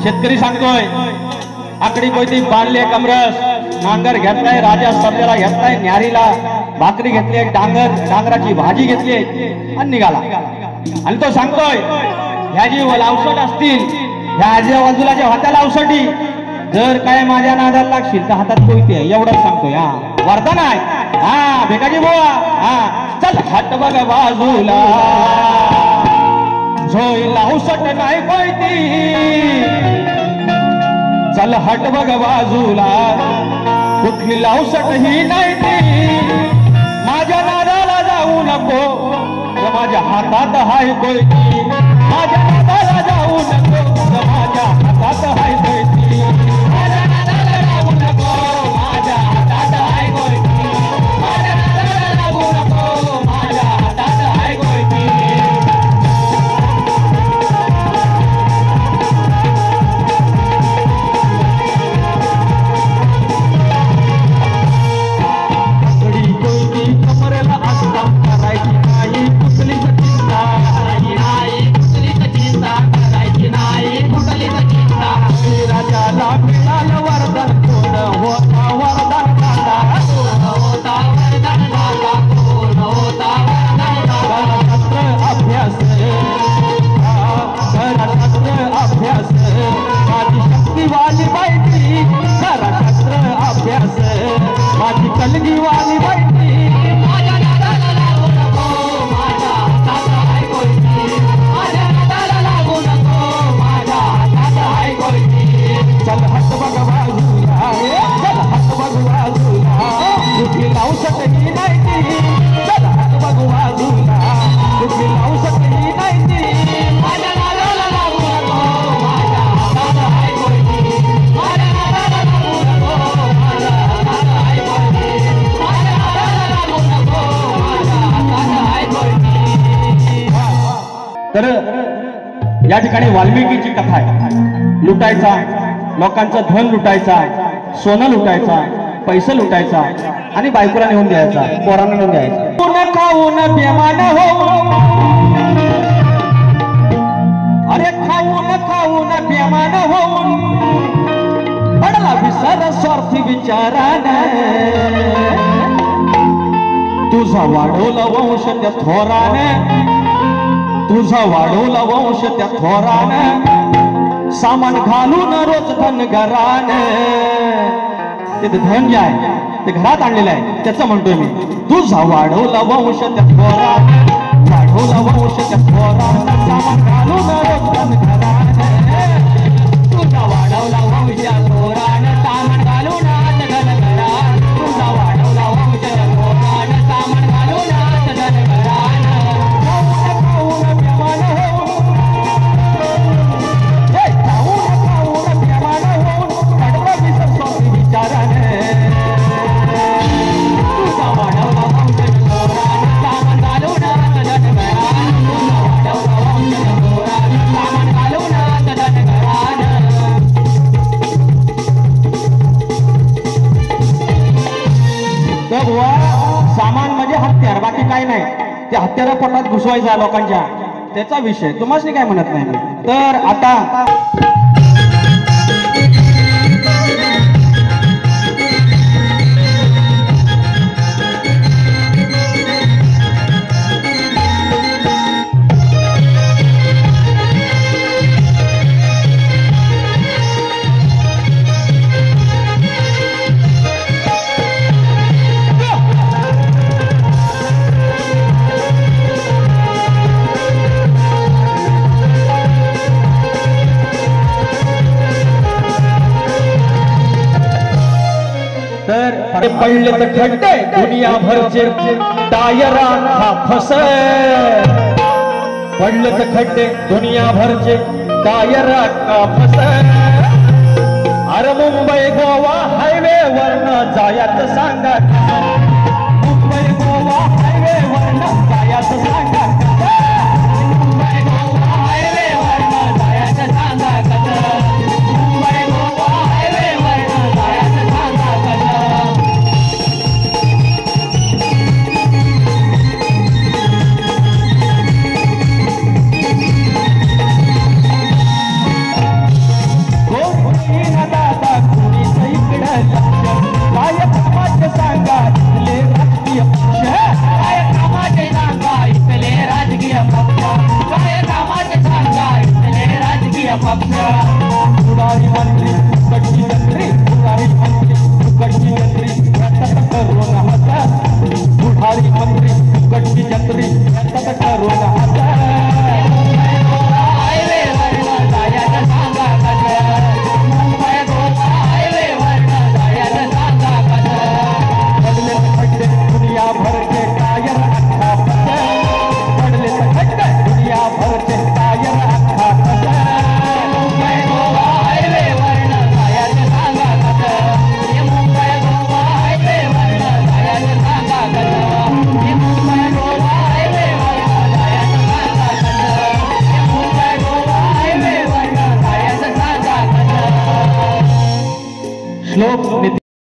शेतकरी सांगतोय आकडी कोयती बांधले कमरस, नांगर घेतलाय, राजा सर्जाला घेतलाय, न्यारीला भाकरी घेतली, डांगराची भाजी घेतली आणि निघाला. आणि तो सांगतोय ह्या जी अवसट असतील ह्या आजच्या बाजूलाच्या हाताला अवसटी, जर काय माझ्या नादाला लागशील तर हातात कोयती आहे, एवढंच सांगतोय. हा वरदान आहे. हा भिकाजी बुवा, हा चल हट बघ बाजूला, झोईला अवसट नाही कोयती, चल हट बघ बाजूला, कुठली लावसट ही नाही ती, माझ्या नादाला जाऊ नको, माझ्या हातात हाय कोयती, माझ्या नादाला जाऊ नको, माझ्या हातात हाय कोयती, माझ्या नादाला जाऊ नको, माझ्या हातात हाय कोयती, माझ्या नादाला जाऊ नको, माझ्या हातात हाय कोयती. तर या ठिकाणी वाल्मिकीची कथा आहे. लुटायचा, लोकांचं धन लुटायचा, सोनं लुटायचा, पैसे लुटायचा आणि बायकोला नेऊन द्यायचा, पोरांना नेऊन द्यायचा. खाऊन बेमान हो, अरे खाऊन बेमान हो, पडला विसर स्वार्थी विचाराने, तुझा वाढवला वंश त्या थोराने, तुझा वाढवला वंश त्या थोराने, सामान घालून रोज धन घराने. ते धन जे आहे ते घरात आणलेलं आहे त्याचं म्हणतोय मी. तुझा वाढवला वंश त्या थोराने, वाढवला वंश त्या थोराने, सामान घालून रोज धन घराने, तुझा वाढवला वंश त्या थोराने, सामान घालून धन घराने, तुझा वाढवला वंश त्या थोराने, सामान घालून धन घराने. सामान म्हणजे हत्यार, बाकी काय नाही. त्या हत्यारा पोटात घुसवायचा लोकांच्या, त्याचा विषय तुम्हाला काय म्हणत नाही. तर आता पडले तर खड्डे दुनिया भरचे टायरा हा फस, पडले तर खड्डे दुनिया भरचे टायरा का फस. अरे मुंबई गोवा हायवे वरनं जायचं सांगा,